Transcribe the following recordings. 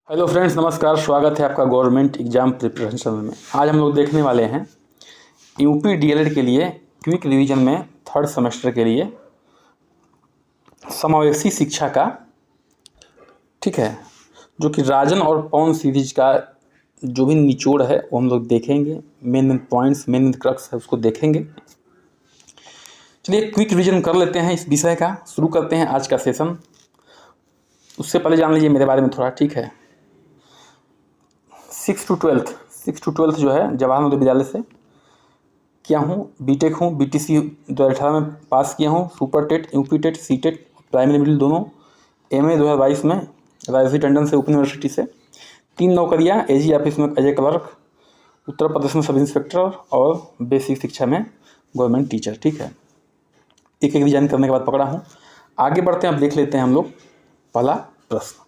Hello friends, नमस्कार। स्वागत है आपका गवर्नमेंट एग्जाम प्रिपरेशन में। आज हम लोग देखने वाले हैं यूपी डीएलएड के लिए क्विक रिवीजन में थर्ड सेमेस्टर के लिए समावेशी शिक्षा का, ठीक है, जो कि राजन और पवन सीरीज का जो भी निचोड़ है वो हम लोग देखेंगे। मेन पॉइंट्स, मेन क्रक्स है उसको देखेंगे। चलिए क्विक रिवीजन कर लेते हैं इस विषय का। शुरू करते हैं आज का सेशन। उससे पहले जान लीजिए मेरे बारे में थोड़ा, ठीक है। 6 टू 12 जो है जवाहर नवोदय विद्यालय से किया हूँ। बीटेक हूँ, बीटीसी 2018 में पास किया हूँ। Super TET, UP TET, C TET, primary middle दोनों। एमए 2022 में राजसी टंडन से ओपन यूनिवर्सिटी से। 3 नौकरियाँ एजी ऑफिस में as a clerk, Uttar Pradesh में सब इंस्पेक्टर और बेसिक शिक्षा में गवर्नमेंट टीचर, ठीक है। एक एक डिजाइन करने के बाद पकड़ा हूँ। आगे बढ़ते हैं, अब देख लेते हैं हम लोग पहला प्रश्न।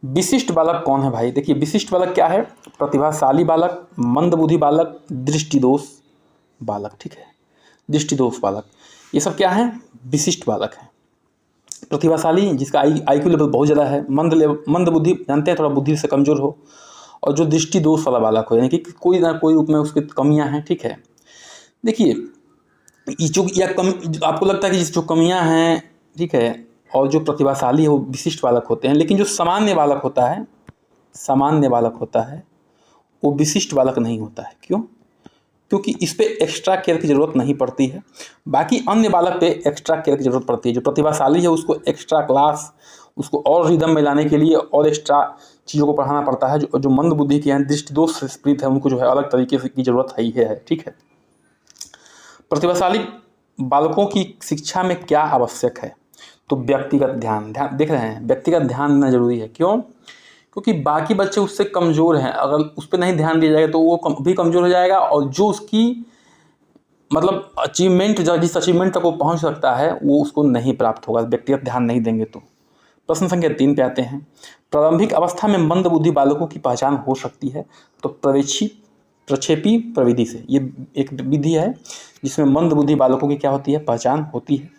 विशिष्ट बालक कौन है भाई? देखिए, विशिष्ट बालक क्या है? प्रतिभाशाली बालक, मंदबुद्धि बालक, दृष्टिदोष बालक, ठीक है। दृष्टिदोष बालक, ये सब क्या है? विशिष्ट बालक है। प्रतिभाशाली, जिसका आईक्यू लेवल बहुत ज़्यादा है। मंदबुद्धि, जानते हैं, थोड़ा बुद्धि से कमज़ोर हो। और जो दृष्टिदोष वाला बालक हो, यानी कि कोई ना कोई रूप में उसकी कमियां हैं, ठीक है। देखिए, ये जो या कम आपको लगता है कि जो कमियां हैं, ठीक है, और जो प्रतिभाशाली है वो विशिष्ट बालक होते हैं। लेकिन जो सामान्य बालक होता है, सामान्य बालक होता है, वो विशिष्ट बालक नहीं होता है। क्यों? क्योंकि इस पे एक्स्ट्रा केयर की ज़रूरत नहीं पड़ती है। बाकी अन्य बालक पे एक्स्ट्रा केयर की ज़रूरत पड़ती है। जो प्रतिभाशाली है उसको एक्स्ट्रा क्लास, उसको और रिदम में लाने के लिए और एक्स्ट्रा चीज़ों को पढ़ाना पड़ता है। जो मंद बुद्धि के हैं, दृष्टिदोष से पीड़ित है, उनको जो है अलग तरीके से की ज़रूरत है, ठीक है। प्रतिभाशाली बालकों की शिक्षा में क्या आवश्यक है? तो व्यक्तिगत ध्यान देख रहे हैं, व्यक्तिगत ध्यान देना जरूरी है। क्यों? क्योंकि बाकी बच्चे उससे कमज़ोर हैं। अगर उस पर नहीं ध्यान दिया जाएगा तो वो भी कमज़ोर हो जाएगा, और जो उसकी मतलब अचीवमेंट, जिस अचीवमेंट तक वो पहुंच सकता है, वो उसको नहीं प्राप्त होगा व्यक्तिगत ध्यान नहीं देंगे तो। प्रश्न संख्या 3 पे आते हैं। प्रारंभिक अवस्था में मंदबुद्धि बालकों की पहचान हो सकती है तो प्रक्षेपी प्रविधि से। ये एक विधि है जिसमें मंदबुद्धि बालकों की क्या होती है? पहचान होती है।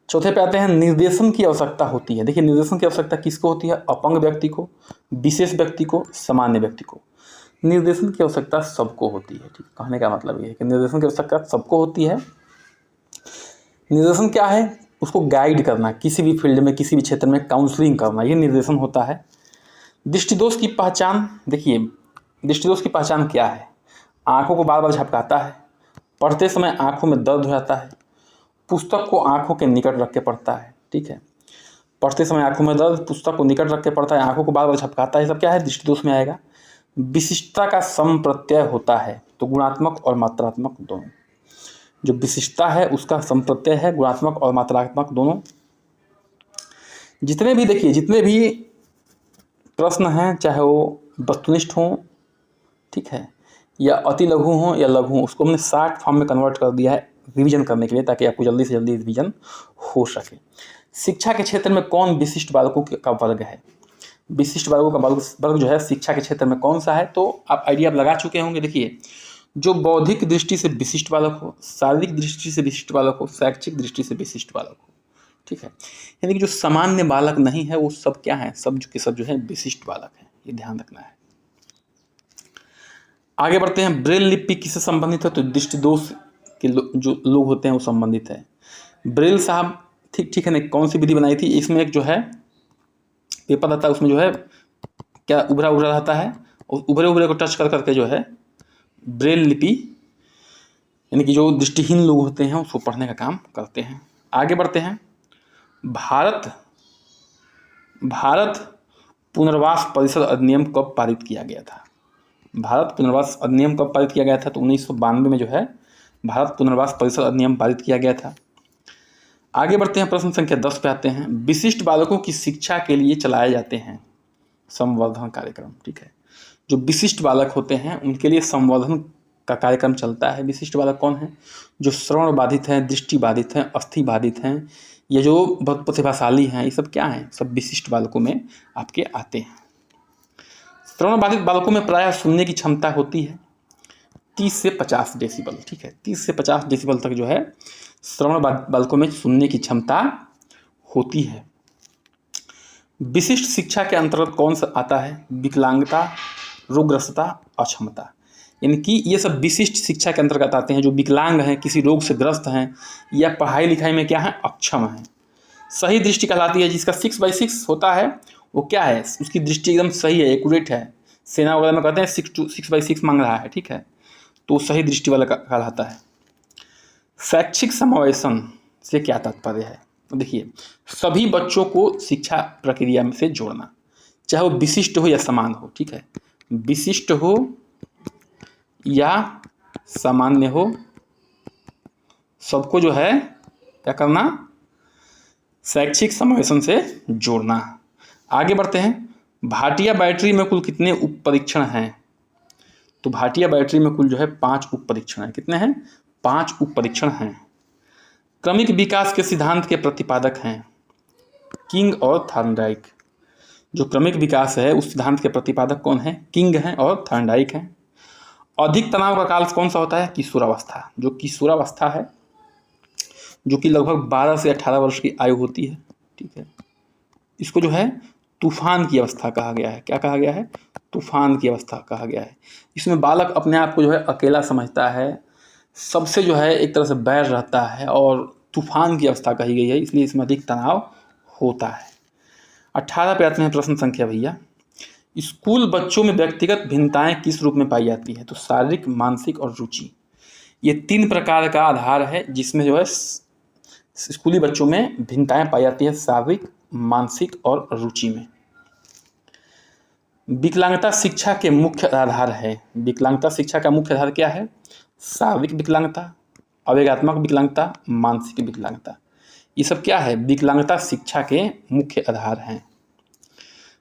चौथे पे आते हैं, निर्देशन की आवश्यकता होती है। देखिए, निर्देशन की आवश्यकता किसको होती है? अपंग व्यक्ति को, विशेष व्यक्ति को, सामान्य व्यक्ति को। निर्देशन की आवश्यकता सबको होती है, ठीक। कहने का मतलब ये है कि निर्देशन की आवश्यकता सबको होती है। निर्देशन क्या है? उसको गाइड करना, किसी भी फील्ड में, किसी भी क्षेत्र में काउंसलिंग करना, ये निर्देशन होता है। दृष्टिदोष की पहचान, देखिए, दृष्टिदोष की पहचान क्या है? आंखों को बार बार झपकाता है, पढ़ते समय आंखों में दर्द हो जाता है, पुस्तक को आंखों के निकट रख के पढ़ता है, ठीक है। पढ़ते समय आंखों में दर्द, पुस्तक को निकट रख के पढ़ता है, आंखों को बार बार झपकाता है, सब क्या है? दृष्टिदोष में आएगा। विशिष्टता का सम प्रत्यय होता है, तो गुणात्मक और मात्रात्मक दोनों। जो विशिष्टता है उसका सम प्रत्यय है, गुणात्मक और मात्रात्मक दोनों। जितने भी, देखिए, जितने भी प्रश्न हैं, चाहे वो वस्तुनिष्ठ हों, ठीक है, या अति लघु हों या लघु हों, उसको हमने शॉर्ट फॉर्म में कन्वर्ट कर दिया है रिवीजन करने के लिए, ताकि आपको जल्दी से जल्दी रिवीजन हो सके। शिक्षा के क्षेत्र में कौन विशिष्ट बालकों का वर्ग है? विशिष्ट बालकों का वर्ग जो है शिक्षा के क्षेत्र में कौन सा है? तो आप आइडिया लगा चुके होंगे। देखिए, जो बौद्धिक दृष्टि से विशिष्ट बालक हो, शारीरिक दृष्टि से विशिष्ट बालक हो, शैक्षिक दृष्टि से विशिष्ट बालक हो, ठीक है। यानी कि जो सामान्य बालक नहीं है वो सब क्या है? सब के सब जो है विशिष्ट बालक है, ये ध्यान रखना है। आगे बढ़ते हैं। ब्रेल लिपि किससे संबंधित है? तो दृष्टिदोष के जो लोग होते हैं वो संबंधित है। ब्रेल साहब, ठीक है ना, कौन सी विधि बनाई थी? इसमें एक जो है पेपर रहता है, उसमें जो है क्या उभरा उभरा रहता है, और उभरे उभरे को टच कर करके जो है ब्रेल लिपि, यानी कि जो दृष्टिहीन लोग होते हैं उसको पढ़ने का काम करते हैं। आगे बढ़ते हैं। भारत पुनर्वास परिषद अधिनियम कब पारित किया गया था? भारत पुनर्वास अधिनियम कब पारित किया गया था? तो 1992 में जो है भारत पुनर्वास परिषद अधिनियम पारित किया गया था। आगे बढ़ते हैं, प्रश्न संख्या 10 पे आते हैं। विशिष्ट बालकों की शिक्षा के लिए चलाए जाते हैं संवर्धन कार्यक्रम, ठीक है। जो विशिष्ट बालक होते हैं उनके लिए संवर्धन का कार्यक्रम चलता है। विशिष्ट बालक कौन है? जो श्रवण बाधित हैं, दृष्टि बाधित हैं, अस्थि बाधित हैं, ये जो बहुत प्रतिभाशाली हैं, ये सब क्या हैं? सब विशिष्ट बालकों में आपके आते हैं। श्रवण बाधित बालकों में प्रायः सुनने की क्षमता होती है 30 से 50 डेसिबल, ठीक है। 30 से 50 डेसिबल तक जो है श्रवण बालकों में सुनने की क्षमता होती है। विशिष्ट शिक्षा के अंतर्गत कौन सा आता है? विकलांगता, रोगग्रस्तता, अक्षमता। यानी कि ये सब विशिष्ट शिक्षा के अंतर्गत आते हैं। जो विकलांग हैं, किसी रोग से ग्रस्त हैं या पढ़ाई लिखाई में क्या है, अक्षम हैं। सही दृष्टि कहलाती है जिसका 6/6 होता है, वो क्या है, उसकी दृष्टि एकदम सही है, एक्यूरेट है। सेना वगैरह में कहते हैं 6/6 मांग रहा है, ठीक है, तो सही दृष्टि वाला कहलाता है। शैक्षिक समावेशन से क्या तात्पर्य है? तो देखिए, सभी बच्चों को शिक्षा प्रक्रिया में से जोड़ना, चाहे वो विशिष्ट हो या समान हो, ठीक है, विशिष्ट हो या सामान्य हो, सबको जो है क्या करना, शैक्षिक समावेशन से जोड़ना। आगे बढ़ते हैं। भाटिया बैटरी में कुल कितने उप परीक्षण हैं? तो भाटिया बैटरी में कुल जो है 5 उप परीक्षण हैं। कितने हैं? 5 उप परीक्षण हैं। क्रमिक विकास के सिद्धांत के प्रतिपादक हैं किंग और थॉर्नडाइक। जो क्रमिक विकास है उस सिद्धांत के प्रतिपादक कौन है? किंग हैं और थॉर्नडाइक हैं। अधिक तनाव का काल कौन सा होता है? किशोरावस्था। जो किशोरावस्था है, जो कि लगभग 12 से 18 वर्ष की आयु होती है, ठीक है, इसको जो है तूफान की अवस्था कहा गया है। क्या कहा गया है? तूफान की अवस्था कहा गया है। इसमें बालक अपने आप को जो है अकेला समझता है, सबसे जो है एक तरह से बैर रहता है, और तूफान की अवस्था कही गई है, इसलिए इसमें अधिक तनाव होता है। 18 पे आते हैं प्रश्न संख्या भैया। स्कूल बच्चों में व्यक्तिगत भिन्नताएं किस रूप में पाई जाती है? तो शारीरिक, मानसिक और रुचि। ये 3 प्रकार का आधार है जिसमें जो है स्कूली बच्चों में भिन्नताएं पाई जाती है, शारीरिक, मानसिक और रुचि में। विकलांगता शिक्षा के मुख्य आधार है। विकलांगता शिक्षा का मुख्य आधार क्या है? शारीरिक विकलांगता, अवेगात्मक विकलांगता, मानसिक विकलांगता। ये सब क्या है? विकलांगता शिक्षा के मुख्य आधार हैं।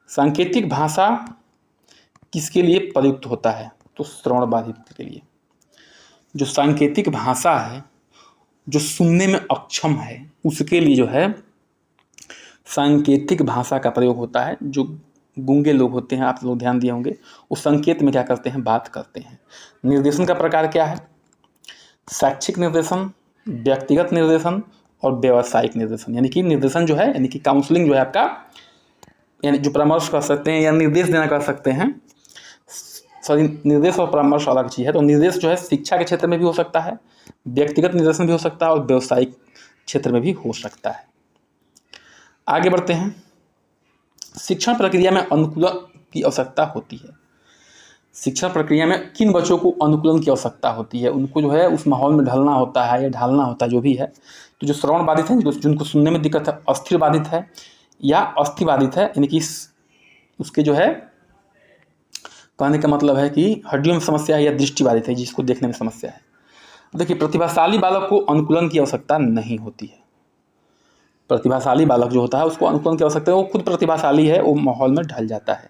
सांकेतिक भाषा किसके लिए प्रयुक्त होता है? तो श्रवण बाधित के लिए। जो सांकेतिक भाषा है, जो सुनने में अक्षम है, उसके लिए जो है सांकेतिक भाषा का प्रयोग होता है। जो गूंगे लोग होते हैं, आप लोग ध्यान दिए होंगे, वो संकेत में क्या करते हैं? बात करते हैं। निर्देशन का प्रकार क्या है? शैक्षिक निर्देशन, व्यक्तिगत निर्देशन और व्यावसायिक निर्देशन। यानी कि निर्देशन जो है, यानी कि काउंसलिंग जो है आपका, यानी जो परामर्श कर सकते हैं या निर्देश देना कर सकते हैं। सॉरी, निर्देश और परामर्श अलग चीज़ है। तो निर्देश जो है शिक्षा के क्षेत्र में भी हो सकता है, व्यक्तिगत निर्देशन भी हो सकता है और व्यावसायिक क्षेत्र में भी हो सकता है। आगे बढ़ते हैं। शिक्षण प्रक्रिया में अनुकूलन की आवश्यकता होती है। शिक्षण प्रक्रिया में किन बच्चों को अनुकूलन की आवश्यकता होती है? उनको जो है उस माहौल में ढलना होता है या ढालना होता है, जो भी है। तो जो श्रवण बाधित हैं, जिनको सुनने में दिक्कत है, अस्थिर बाधित है या अस्थि बाधित है, यानी कि उसके जो है कहने का मतलब है कि हड्डियों में समस्या है, या दृष्टि बाधित है जिसको देखने में समस्या है। देखिए, प्रतिभाशाली बालक को अनुकूलन की आवश्यकता नहीं होती है। प्रतिभाशाली बालक जो होता है उसको अनुकूलन की आवश्यकता है, वो खुद प्रतिभाशाली है, वो माहौल में ढल जाता है।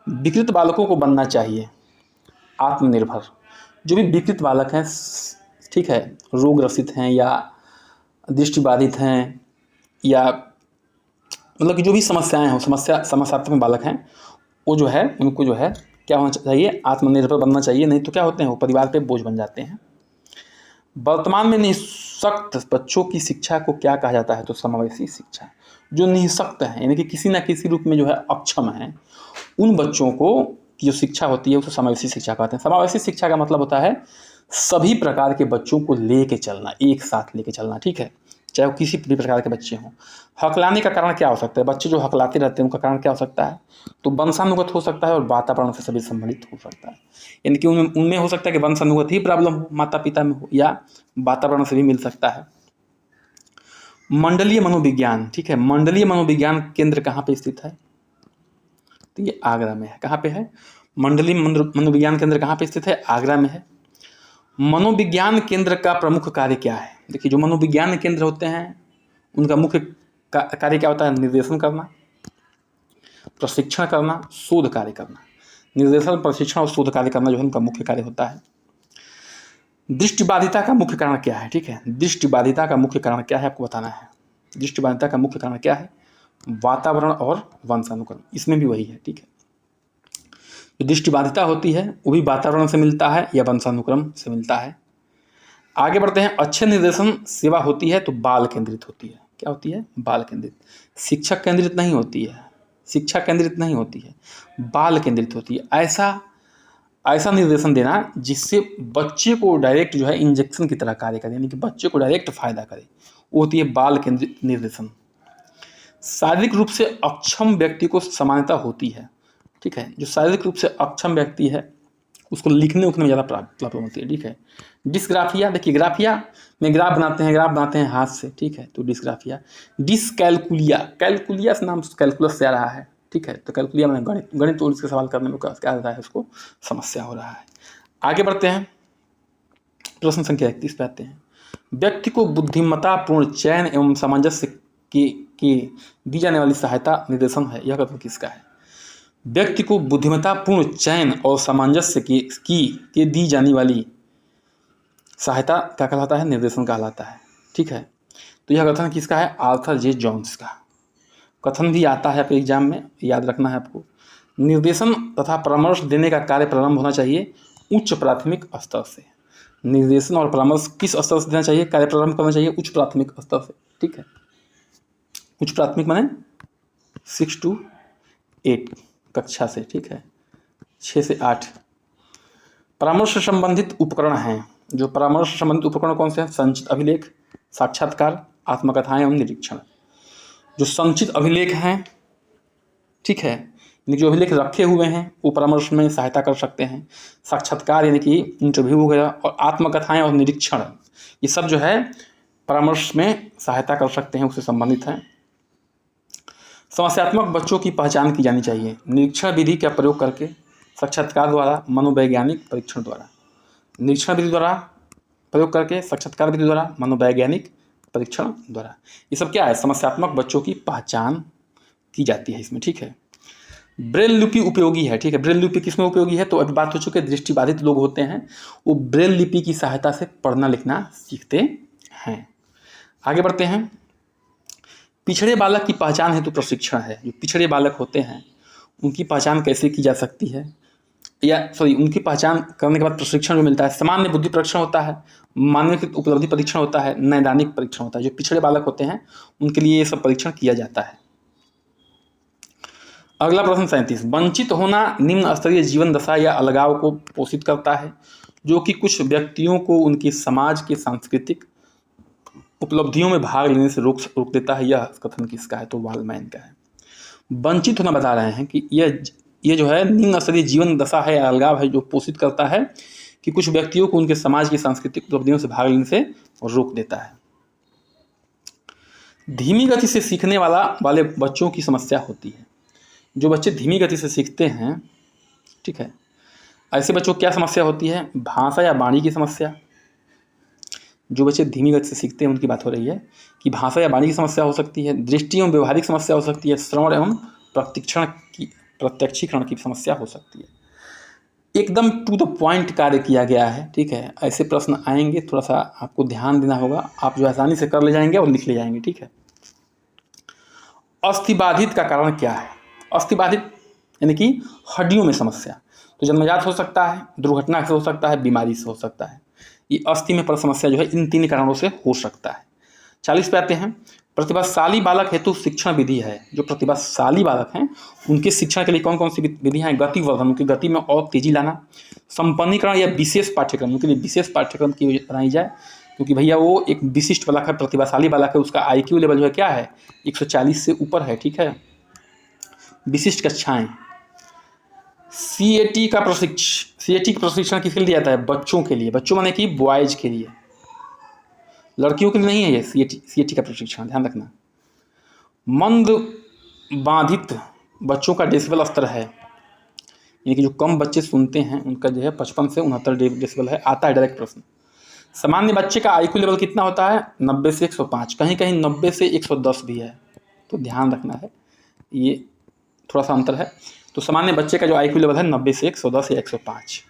विकृत बालकों को बनना चाहिए आत्मनिर्भर। जो भी विकृत बालक हैं, ठीक है, रोग ग्रसित हैं या दृष्टिबाधित हैं, या मतलब कि जो भी समस्याएं हों, समस्यात्मक बालक हैं, वो जो है उनको जो है क्या होना चाहिए? आत्मनिर्भर बनना चाहिए। नहीं तो क्या होते हैं? वो परिवार पे बोझ बन जाते हैं। वर्तमान में निःशक्त बच्चों की शिक्षा को क्या कहा जाता है? तो समावेशी शिक्षा। जो निःशक्त है, यानी कि किसी न किसी रूप में जो है अक्षम है, उन बच्चों को की जो शिक्षा होती है उसको समावेशी शिक्षा कहते हैं। समावेशी शिक्षा का मतलब होता है सभी प्रकार के बच्चों को लेके चलना, एक साथ लेके चलना, ठीक है, चाहे वो किसी भी प्रकार के बच्चे हों। हकलाने का कारण क्या हो सकता है? बच्चे जो हकलाते रहते हैं उनका कारण क्या हो सकता है? तो वंशानुगत हो सकता है और वातावरण से सभी संबंधित हो सकता है। यानी कि उनमें हो सकता है कि वंशानुगत ही प्रॉब्लम हो, माता पिता में हो, या वातावरण से भी मिल सकता है। मंडलीय मनोविज्ञान, ठीक है, मंडलीय मनोविज्ञान केंद्र कहाँ पे स्थित है? तो ये आगरा में है। कहाँ पे है? मंडलीय मनोविज्ञान केंद्र कहाँ पे स्थित है? आगरा में है। मनोविज्ञान केंद्र का प्रमुख कार्य क्या है? देखिए, जो मनोविज्ञान केंद्र होते हैं उनका मुख्य कार्य क्या होता है? निर्देशन करना, प्रशिक्षण करना, शोध कार्य करना। निर्देशन, प्रशिक्षण और शोध कार्य करना जो है उनका मुख्य कार्य होता है। दृष्टिबाधिता का मुख्य कारण क्या है? ठीक है, दृष्टिबाधिता का मुख्य कारण क्या है आपको बताना है। दृष्टिबाधिता का मुख्य कारण क्या है? वातावरण और वंशानुक्रम, इसमें भी वही है, ठीक है। जो दृष्टिबाधिता होती है वो भी वातावरण से मिलता है या वंशानुक्रम से मिलता है। आगे बढ़ते हैं। अच्छे निर्देशन सेवा होती है तो बाल केंद्रित होती है। क्या होती है? बाल केंद्रित, शिक्षक केंद्रित नहीं होती है। शिक्षा केंद्रित नहीं होती है, बाल केंद्रित होती है। ऐसा निर्देशन देना जिससे बच्चे को डायरेक्ट जो है इंजेक्शन की तरह कार्य करे, यानी कि बच्चे को डायरेक्ट फायदा करे, वो होती है बाल केंद्रित निर्देशन। शारीरिक रूप से अक्षम व्यक्ति को समानता होती है, ठीक है। जो शारीरिक रूप से अक्षम व्यक्ति है उसको लिखने उखने में ज़्यादा प्रॉब्लम होती है, ठीक है। डिस्ग्राफिया, देखिए ग्राफिया में ग्राफ बनाते हैं हाथ से, ठीक है, तो डिस्ग्राफिया। डिसकैलकुलिया, कैलकुलिया से नाम कैलकुलस से आ रहा है, ठीक है, तो कैलकुलिया में गणित तो इसके सवाल करने में क्या रहता है, उसको समस्या हो रहा है। आगे बढ़ते हैं, प्रश्न संख्या 31 पे आते हैं। व्यक्ति को बुद्धिमत्तापूर्ण चयन एवं सामंजस्य की दी जाने वाली सहायता निर्देशन है, यह कथन किसका है? व्यक्ति को बुद्धिमत्तापूर्ण चयन और सामंजस्य की दी जाने वाली सहायता क्या कहलाता है? निर्देशन कहलाता है, ठीक है। तो यह कथन किसका है? आर्थर जे जोन्स का। कथन भी आता है आपके एग्जाम में, याद रखना है आपको। निर्देशन तथा परामर्श देने का कार्य प्रारंभ होना चाहिए उच्च प्राथमिक स्तर से। निर्देशन और परामर्श किस स्तर से देना चाहिए? कार्य प्रारंभ करना चाहिए उच्च प्राथमिक स्तर से, ठीक है। उच्च प्राथमिक माने 6 to 8 कक्षा से, ठीक है, 6 से 8। परामर्श से संबंधित उपकरण हैं। जो परामर्श से संबंधित उपकरण कौन से हैं? संचित अभिलेख, साक्षात्कार, आत्मकथाएं एवं निरीक्षण। जो संचित अभिलेख हैं, ठीक है, जो अभिलेख रखे हुए हैं वो परामर्श में सहायता कर सकते हैं। साक्षात्कार यानी कि इंटरव्यू वगैरह, और आत्मकथाएं और निरीक्षण, ये सब जो है परामर्श में सहायता कर सकते हैं, उससे संबंधित हैं। समस्यात्मक बच्चों की पहचान की जानी चाहिए निरीक्षण विधि का प्रयोग करके, साक्षात्कार द्वारा, मनोवैज्ञानिक परीक्षण द्वारा। निरीक्षण विधि द्वारा प्रयोग करके, साक्षात्कार विधि द्वारा, मनोवैज्ञानिक परीक्षण द्वारा। ये सब क्या है? समस्यात्मक बच्चों की पहचान की जाती है इसमें, ठीक है। ब्रेल लिपि उपयोगी है, ठीक है। ब्रेल लिपि किसमें उपयोगी है? तो अभी बात हो चुकी है, दृष्टिबाधित लोग होते हैं वो ब्रेल लिपि की सहायता से पढ़ना लिखना सीखते हैं। आगे बढ़ते हैं। पिछड़े बालक की पहचान हेतु प्रशिक्षण है। जो पिछड़े बालक होते हैं उनकी पहचान कैसे की जा सकती है, उनकी पहचान करने के बाद प्रशिक्षण जो मिलता है, सामान्य बुद्धि परीक्षण होता है, मानवीकृत उपलब्धि परीक्षण होता है, नैदानिक परीक्षण होता है। जो पिछड़े बालक होते हैं उनके लिए ये सब परीक्षण किया जाता है। अगला प्रश्न 37। वंचित होना निम्न स्तरीय जीवन दशा या अलगाव को पोषित करता है जो कि कुछ व्यक्तियों को उनके समाज के सांस्कृतिक उपलब्धियों में भाग लेने से रोक देता है। यह कथन किसका है? तो वालमैन का है। वंचित होना बता रहे हैं कि यह जो है निम्न स्तरीय जीवन दशा है या अलगाव है जो पोषित करता है कि कुछ व्यक्तियों को उनके समाज की सांस्कृतिक उपलब्धियों से भाग लेने से रोक देता है। धीमी गति से सीखने वाले बच्चों की समस्या होती है। जो बच्चे धीमी गति से सीखते हैं, ठीक है, ऐसे बच्चों को क्या समस्या होती है? भाषा या वाणी की समस्या। जो बच्चे धीमी गति से सीखते हैं उनकी बात हो रही है कि भाषा या वाणी की समस्या हो सकती है, दृष्टि एवं व्यवहारिक समस्या हो सकती है, श्रवण एवं प्रत्यक्षीकरण की समस्या हो सकती है। एकदम टू द पॉइंट कार्य किया गया है, ठीक है। ऐसे प्रश्न आएंगे, थोड़ा सा आपको ध्यान देना होगा, आप जो आसानी से कर ले जाएंगे और लिख ले जाएंगे, ठीक है। अस्थिबाधित का कारण क्या है? अस्थिबाधित यानी कि हड्डियों में समस्या। तो जन्मजात हो सकता है, दुर्घटना से हो सकता है, बीमारी से हो सकता है। ये अस्थि में पर समस्या जो है इन 3 कारणों से हो सकता है। 40 पे आते हैं। प्रतिभाशाली बालक हेतु शिक्षण विधि है। जो प्रतिभाशाली बालक हैं उनके शिक्षण के लिए कौन कौन सी विधियाँ हैं? गतिवर्धन, उनकी गति में और तेजी लाना, संपन्नीकरण या विशेष पाठ्यक्रम, उनके लिए विशेष पाठ्यक्रम की बनाई जाए, क्योंकि भैया वो एक विशिष्ट बालक है, प्रतिभाशाली बालक है, उसका IQ लेवल जो है क्या है? 140 से ऊपर है, ठीक है। विशिष्ट कक्षाएं। CAT का प्रशिक्षण किसके लिए जाता है? बच्चों के लिए। बच्चों माने कि बॉयज के लिए, लड़कियों के लिए नहीं है ये CAT का प्रशिक्षण, ध्यान रखना। मंद बाधित बच्चों का डेसिबल स्तर है, यानी कि जो कम बच्चे सुनते हैं उनका जो है 55 से 69 डेसिबल है। आता है डायरेक्ट प्रश्न। सामान्य बच्चे का IQ लेवल कितना होता है? 90 से 105, कहीं कहीं 90 से 110 भी है, तो ध्यान रखना है, ये थोड़ा सा अंतर है। तो सामान्य बच्चे का जो IQ लेवल है 90 से 110 या 105।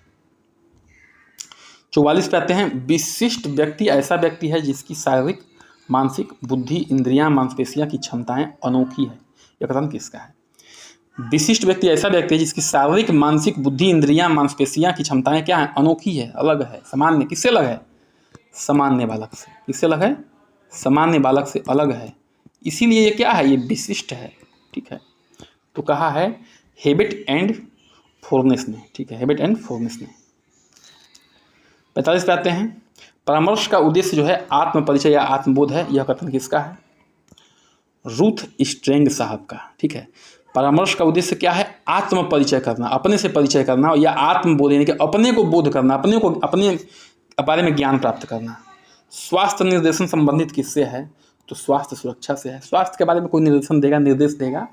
44 पे आते हैं। विशिष्ट व्यक्ति ऐसा व्यक्ति है जिसकी शारीरिक, मानसिक, बुद्धि, इंद्रियां, मांसपेशियां की क्षमताएं अनोखी है। यह कथन किसका है? विशिष्ट व्यक्ति ऐसा व्यक्ति है जिसकी शारीरिक, मानसिक, बुद्धि, इंद्रियां, मांसपेशियां की क्षमताएं क्या है? अनोखी है, अलग है, सामान्य। किससे अलग है? सामान्य बालक से। किससे अलग है? सामान्य बालक से अलग है, इसीलिए ये क्या है? ये विशिष्ट है, ठीक है। तो कहा है हैबिट एंड फोरनेस ने, ठीक है, हैबिट एंड फोरनेस ने। 45 पे आते हैं, परामर्श का उद्देश्य जो है आत्म परिचय या आत्मबोध है। यह कथन किसका है? रूथ स्ट्रेंग साहब का, ठीक है। परामर्श का उद्देश्य क्या है? आत्म परिचय करना, अपने से परिचय करना, या आत्मबोध यानी कि अपने को बोध करना, अपने बारे में ज्ञान प्राप्त करना। स्वास्थ्य निर्देशन संबंधित किससे है? तो स्वास्थ्य सुरक्षा से है। स्वास्थ्य के बारे में कोई निर्देशन देगा, निर्देश देगा,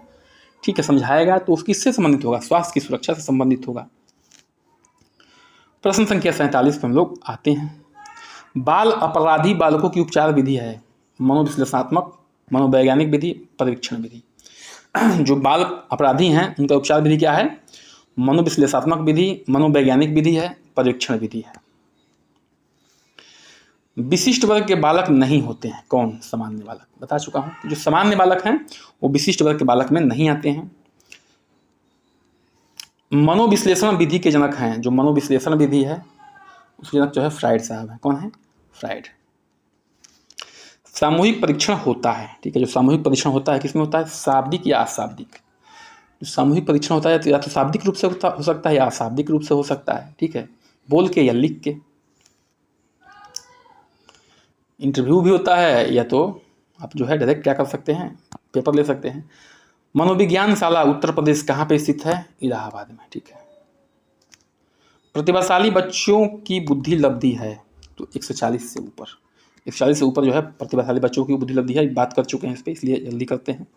ठीक है, समझाएगा, तो उसकी किससे संबंधित होगा? स्वास्थ्य की सुरक्षा से संबंधित होगा। प्रश्न संख्या 47 पर हम लोग आते हैं। बाल अपराधी बालकों की उपचार विधि है मनोविश्लेषणात्मक, मनोवैज्ञानिक विधि, परीक्षण विधि। जो बाल अपराधी हैं उनका उपचार विधि क्या है? मनोविश्लेषणात्मक विधि, मनोवैज्ञानिक विधि है, परीक्षण विधि है। विशिष्ट वर्ग के बालक नहीं होते हैं, कौन? सामान्य बालक। बता चुका हूं, जो सामान्य बालक हैं वो विशिष्ट वर्ग के बालक में नहीं आते हैं। मनोविश्लेषण विधि के जनक हैं, जो मनोविश्लेषण विधि है उसके जनक जो है फ्राइड साहब हैं। कौन है? फ्राइड। सामूहिक परीक्षण होता है, ठीक है, जो सामूहिक परीक्षण होता है किसमें होता है? शाब्दिक या अशाब्दिक। जो सामूहिक परीक्षण होता है या तो शाब्दिक रूप से हो सकता है या अशाब्दिक रूप से हो सकता है, ठीक है, बोल के या लिख के। इंटरव्यू भी होता है, या तो आप जो है डायरेक्ट क्या कर सकते हैं, पेपर ले सकते हैं। मनोविज्ञान शाला उत्तर प्रदेश कहाँ पे स्थित है? इलाहाबाद में, ठीक है। प्रतिभाशाली बच्चों की बुद्धि लब्धि है, तो 140 से ऊपर, 140 से ऊपर जो है प्रतिभाशाली बच्चों की बुद्धि लब्धि है। बात कर चुके हैं इस पर, इसलिए जल्दी करते हैं।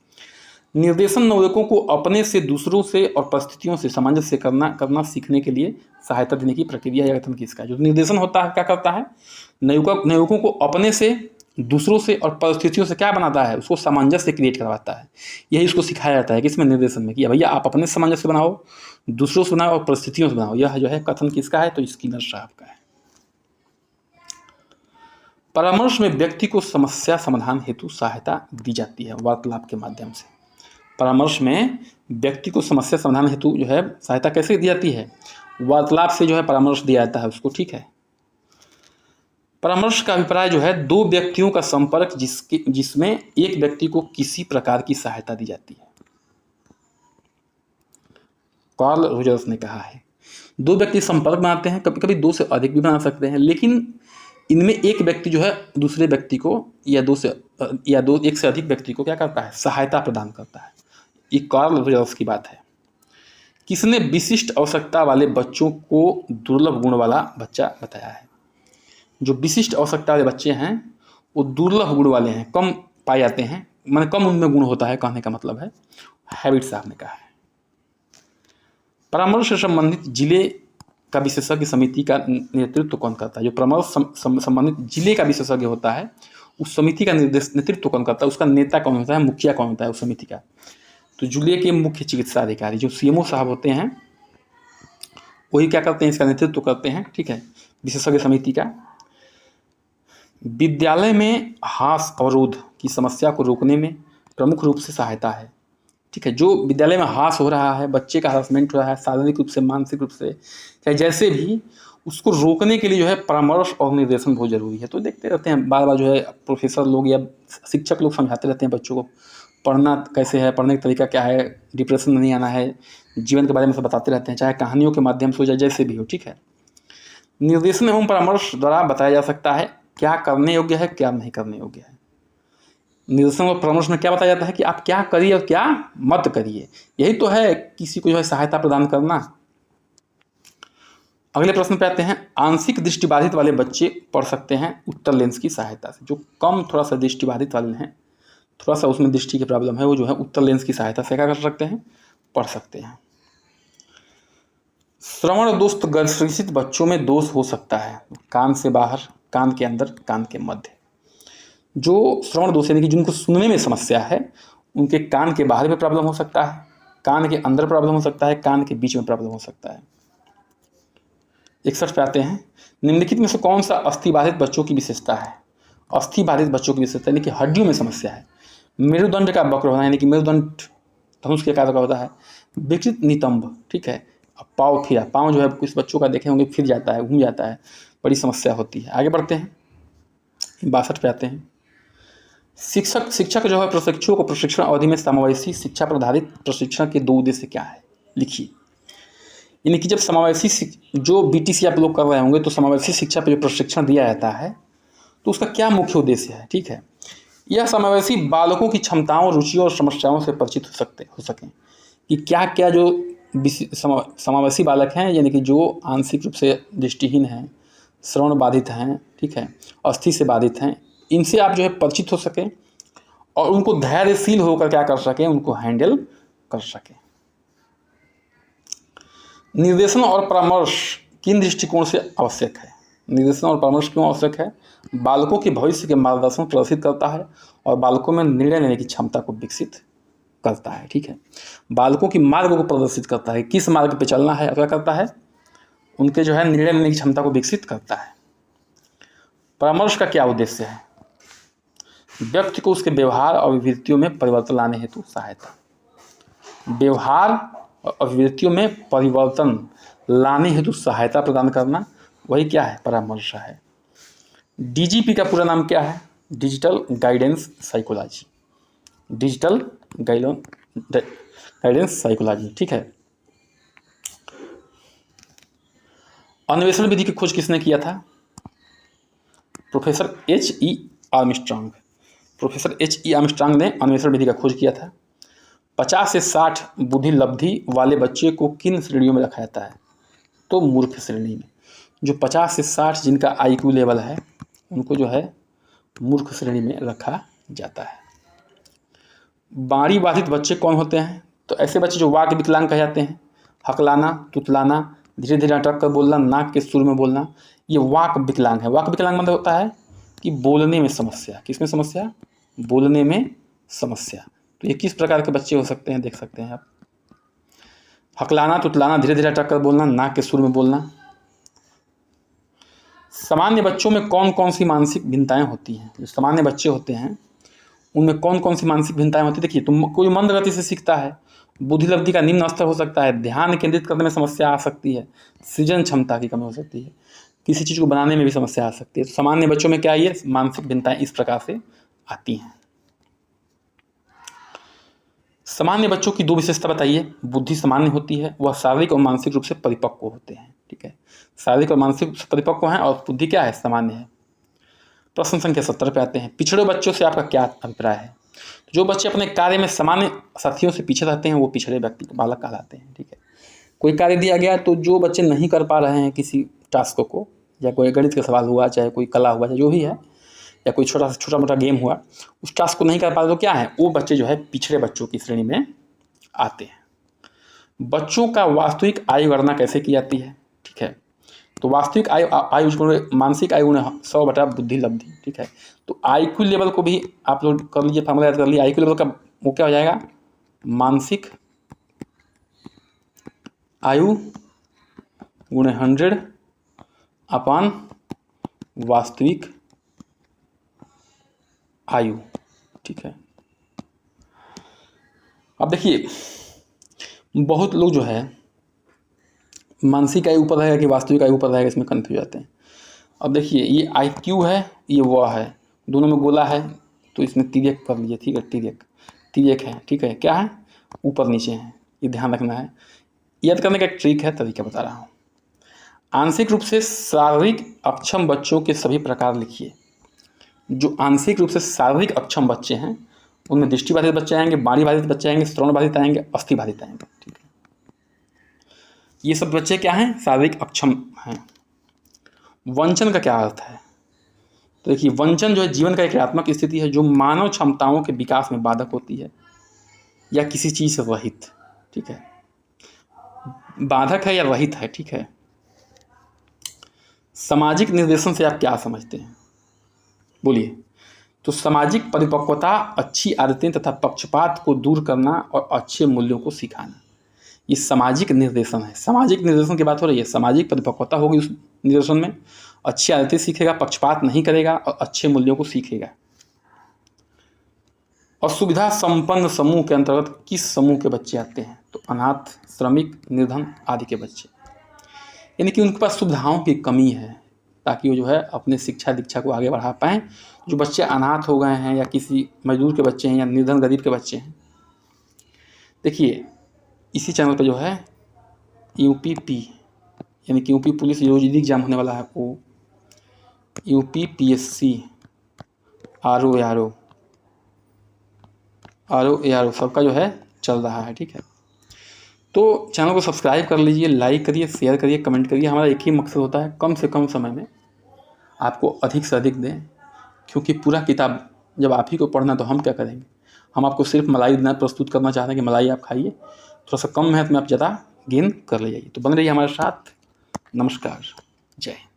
निर्देशन नवयुवकों को अपने से, दूसरों से और परिस्थितियों से सामंजस्य करना सीखने के लिए सहायता देने की प्रक्रिया या कथन किसका है? जो निर्देशन होता है क्या करता है? नवयुवकों को अपने से, दूसरों से और परिस्थितियों से क्या बनाता है? उसको सामंजस्य क्रिएट करवाता है। यही उसको सिखाया जाता है किसमें? निर्देशन में, कि भैया आप अपने सामंजस्य बनाओ, दूसरों से बनाओ और परिस्थितियों से बनाओ। यह जो है कथन किसका है? तो स्किनर साहब का है। परामर्श में व्यक्ति को समस्या समाधान हेतु सहायता दी जाती है वार्तालाप के माध्यम से। परामर्श में व्यक्ति को समस्या समाधान हेतु जो है सहायता कैसे दी जाती है? वार्तालाप से जो है परामर्श दिया जाता है उसको, ठीक है। परामर्श का अभिप्राय जो है दो व्यक्तियों का संपर्क जिसमें एक व्यक्ति को किसी प्रकार की सहायता दी जाती है। कार्ल रोजर्स ने कहा है दो व्यक्ति संपर्क बनाते हैं, कभी कभी दो से अधिक भी बना सकते हैं, लेकिन इनमें एक व्यक्ति जो है दूसरे व्यक्ति को या एक से अधिक व्यक्ति को क्या करता है? सहायता प्रदान करता है। ये कार्ल रोजर्स की बात है। किसने विशिष्ट आवश्यकता वाले बच्चों को दुर्लभ गुण वाला बच्चा बताया है? जो विशिष्ट आवश्यकता वाले बच्चे हैं वो दुर्लभ गुण वाले हैं, कम पाए जाते हैं, माने कम उनमें गुण होता है, कहने का मतलब है। हैबिट साहब ने कहा है। परामर्श से संबंधित जिले का विशेषज्ञ समिति का नेतृत्व कौन करता है? जो परामर्श संबंधित जिले का विशेषज्ञ होता है उस समिति का नेतृत्व कौन करता है? उसका नेता कौन होता है? मुखिया कौन होता है उस समिति का? तो जिले के मुख्य चिकित्सा अधिकारी जो सीएमओ साहब होते हैं वही क्या करते हैं? इसका नेतृत्व करते हैं, ठीक है, विशेषज्ञ समिति का। विद्यालय में हास अवरोध की समस्या को रोकने में प्रमुख रूप से सहायता है, ठीक है। जो विद्यालय में हास हो रहा है, बच्चे का हरासमेंट हो रहा है, शारीरिक रूप से, मानसिक रूप से, चाहे जैसे भी, उसको रोकने के लिए जो है परामर्श और निर्देशन बहुत जरूरी है। तो देखते रहते हैं बार बार जो है प्रोफेसर लोग या शिक्षक लोग समझाते रहते हैं बच्चों को पढ़ना कैसे है, पढ़ने का तरीका क्या है, डिप्रेशन नहीं आना है, जीवन के बारे में सब बताते रहते हैं, चाहे कहानियों के माध्यम से हो, चाहे जैसे भी हो, ठीक है। निर्देशन एवं परामर्श द्वारा बताया जा सकता है क्या करने योग्य है, क्या नहीं करने योग्य है। निर्देशन और परामर्श में क्या बताया जाता है कि आप क्या करिए और क्या मत करिए। यही तो है किसी को जो है सहायता प्रदान करना। अगले प्रश्न पे आते हैं। आंशिक दृष्टिबाधित वाले बच्चे पढ़ सकते हैं उत्तर लेंस की सहायता से। जो कम थोड़ा सा दृष्टिबाधित वाले हैं, थोड़ा सा उसमें दृष्टि की प्रॉब्लम है, वो जो है उत्तर लेंस की सहायता से क्या कर सकते हैं? पढ़ सकते हैं। श्रवण दोष ग्रसित बच्चों में दोष हो सकता है कान से बाहर, कान के अंदर, कान के मध्य। जो श्रवण दोष यानी कि जिनको सुनने में समस्या है उनके कान के बाहर में प्रॉब्लम हो सकता है, कान के अंदर प्रॉब्लम हो सकता है, कान के बीच में प्रॉब्लम हो सकता है। 61 पे आते हैं। निम्नलिखित में से कौन सा अस्थिबाधित बच्चों की विशेषता है? अस्थिबाधित बच्चों की विशेषता यानी कि हड्डियों में समस्या है। मेरुदंड का वक्र होना यानी कि मेरुदंड धनुष के आकार का होता है। विकृत नितंब, ठीक है, पाँव फिरा, पाँव जो है कुछ बच्चों का देखे होंगे फिर जाता है, घूम जाता है, बड़ी समस्या होती है। आगे बढ़ते हैं, 62 पे आते हैं। शिक्षक जो है प्रशिक्षुओं को प्रशिक्षण अवधि में समावेशी शिक्षा पर आधारित प्रशिक्षण के 2 उद्देश्य क्या है, लिखिए। यानी कि जब समावेशी जो बीटीसी आप लोग कर रहे होंगे तो समावेशी शिक्षा पर जो प्रशिक्षण दिया जाता है तो उसका क्या मुख्य उद्देश्य है, ठीक है। यह समावेशी बालकों की क्षमताओं, रुचियों और समस्याओं से परिचित हो सकें कि क्या क्या जो समावेशी बालक हैं, यानी कि जो आंशिक रूप से दृष्टिहीन हैं, श्रवण बाधित हैं, ठीक है, अस्थि से बाधित हैं, इनसे आप जो है परिचित हो सकें और उनको धैर्यशील होकर क्या कर सकें, उनको हैंडल कर सकें। निर्देशन और परामर्श किन दृष्टिकोण से आवश्यक है? निर्देशन और परामर्श क्यों आवश्यक है? बालकों के भविष्य के मार्गदर्शन प्रदर्शित करता है और बालकों में निर्णय लेने की क्षमता को विकसित करता है, ठीक है। बालकों की मार्ग को प्रदर्शित करता है, किस मार्ग पे चलना है, क्या करता है, उनके जो है निर्णय लेने की क्षमता को विकसित करता है। परामर्श का क्या उद्देश्य है? व्यक्ति को उसके व्यवहार और अभिवृत्तियों में परिवर्तन लाने हेतु सहायता। व्यवहार और अभिवृत्तियों में परिवर्तन लाने हेतु सहायता प्रदान करना, वही क्या है, परामर्श है। डीजीपी का पूरा नाम क्या है? Digital guidance psychology. Digital guidance psychology, ठीक है। अन्वेषण विधि की खोज किसने किया था? Professor H.E. Armstrong. Professor H.E. Armstrong ने अन्वेषण विधि का खोज किया था। 50 से 60 बुद्धि लब्धि वाले बच्चे को किन श्रेणियों में रखा जाता है? तो मूर्ख श्रेणी में। जो 50 से 60 जिनका IQ लेवल है उनको जो है मूर्ख श्रेणी में रखा जाता है। बाणी बाधित बच्चे कौन होते हैं? तो ऐसे बच्चे जो वाक विकलांग कहे जाते हैं। हकलाना, तुतलाना, धीरे धीरे अटक कर बोलना, नाक के सुर में बोलना, ये वाक विकलांग है। वाक विकलांग मतलब होता है कि बोलने में समस्या। किसमें समस्या? बोलने में समस्या। तो ये किस प्रकार के बच्चे हो सकते हैं, देख सकते हैं आप। हकलाना, तुतलाना, धीरे धीरे अटक कर बोलना, नाक के सुर में बोलना। सामान्य बच्चों में कौन कौन सी मानसिक भिन्नताएं होती हैं? जो सामान्य बच्चे होते हैं उनमें कौन कौन सी मानसिक भिन्नताएं होती है? देखिए, तो कोई मंद गति से सीखता है, बुद्धि लब्धि का निम्न स्तर हो सकता है, ध्यान केंद्रित करने में समस्या आ सकती है, सृजन क्षमता की कमी हो सकती है, किसी चीज़ को बनाने में भी समस्या आ सकती है। तो सामान्य बच्चों में क्या ये मानसिक भिन्नताएं इस प्रकार से आती हैं। सामान्य बच्चों की 2 विशेषता बताइए। बुद्धि सामान्य होती है, वह शारीरिक और मानसिक रूप से परिपक्व होते हैं, ठीक है। शारीरिक और मानसिक रूप से परिपक्व हैं और बुद्धि क्या है, सामान्य है। प्रश्न संख्या 70 पे आते हैं। पिछड़े बच्चों से आपका क्या अभिप्राय है? जो बच्चे अपने कार्य में सामान्य साथियों से पीछे रहते हैं वो पिछड़े व्यक्ति बालक कहलाते हैं, ठीक है। कोई कार्य दिया गया तो जो बच्चे नहीं कर पा रहे हैं किसी टास्क को, या कोई गणित का सवाल हुआ, चाहे कोई कला हुआ, चाहे जो भी है, या कोई छोटा मोटा गेम हुआ, उस टास्क को नहीं कर पा रहे तो क्या है, वो बच्चे जो है पिछड़े बच्चों की श्रेणी में आते हैं। बच्चों का वास्तविक आयु गणना कैसे की जाती है? ठीक है, तो वास्तविक आयु मानसिक आयु 100 बटा बुद्धि लब्धि, ठीक है। तो IQ लेवल को भी आप लोग कर लीजिए, फार्मूला याद कर लीजिए। IQ लेवल का वो क्या हो जाएगा, मानसिक आयु गुणे 100 अपान वास्तविक आयु, ठीक है। अब देखिए, बहुत लोग जो है मानसिक आयु ऊपर रहेगा कि वास्तविक आयु ऊपर रहेगा, इसमें कन्फ्यूज जाते हैं। अब देखिए, ये IQ है, ये वह है, दोनों में गोला है, तो इसमें तिर्यक कर लीजिए, ठीक है। तिर्यक है, ठीक है। क्या है, ऊपर नीचे है, ये ध्यान रखना है। याद करने का एक ट्रिक है, तरीका बता रहा हूँ। आंशिक रूप से शारीरिक अक्षम बच्चों के सभी प्रकार लिखिए। जो आंशिक रूप से शारीरिक अक्षम बच्चे हैं उनमें दृष्टिबाधित बच्चे आएंगे, बाणी बाधित बच्चे आएंगे, श्रवण बाधित आएंगे, अस्थि बाधित आएंगे, ठीक है। ये सब बच्चे क्या हैं, शारीरिक अक्षम हैं। वंचन का क्या अर्थ है? तो देखिए, वंचन जो है जीवन का एक ऋणात्मक स्थिति है जो मानव क्षमताओं के विकास में बाधक होती है या किसी चीज से रहित, ठीक है। बाधक है या रहित है, ठीक है। सामाजिक निर्देशन से आप क्या समझते हैं, बोलिए। तो सामाजिक परिपक्वता, अच्छी आदतें तथा पक्षपात को दूर करना और अच्छे मूल्यों को सिखाना, ये सामाजिक निर्देशन है। सामाजिक निर्देशन की बात हो रही है। सामाजिक परिपक्वता होगी उस निर्देशन में, अच्छी आदतें सीखेगा, पक्षपात नहीं करेगा और अच्छे मूल्यों को सीखेगा। और सुविधा संपन्न समूह के अंतर्गत किस समूह के बच्चे आते हैं? तो अनाथ, श्रमिक, निर्धन आदि के बच्चे, यानी कि उनके पास सुविधाओं की कमी है, ताकि वो जो है अपने शिक्षा दीक्षा को आगे बढ़ा पाएँ। जो बच्चे अनाथ हो गए हैं या किसी मजदूर के बच्चे हैं या निर्धन गरीब के बच्चे हैं, देखिए इसी चैनल पे जो है यूपीपी यानी कि यूपी पुलिस जो एग्जाम होने वाला है वो यूपीपीएससी आरओ सबका जो है चल रहा है। ठीक है, तो चैनल को सब्सक्राइब कर लीजिए, लाइक करिए, शेयर करिए, कमेंट करिए। हमारा एक ही मकसद होता है कम से कम समय में आपको अधिक से अधिक दें, क्योंकि पूरा किताब जब आप ही को पढ़ना तो हम क्या करेंगे। हम आपको सिर्फ मलाई देना प्रस्तुत करना चाहते हैं कि मलाई आप खाइए, थोड़ा सा कम मेहनत में आप ज़्यादा गेन कर ले जाइए। तो बन रहिए हमारे साथ। नमस्कार, जय हिंद।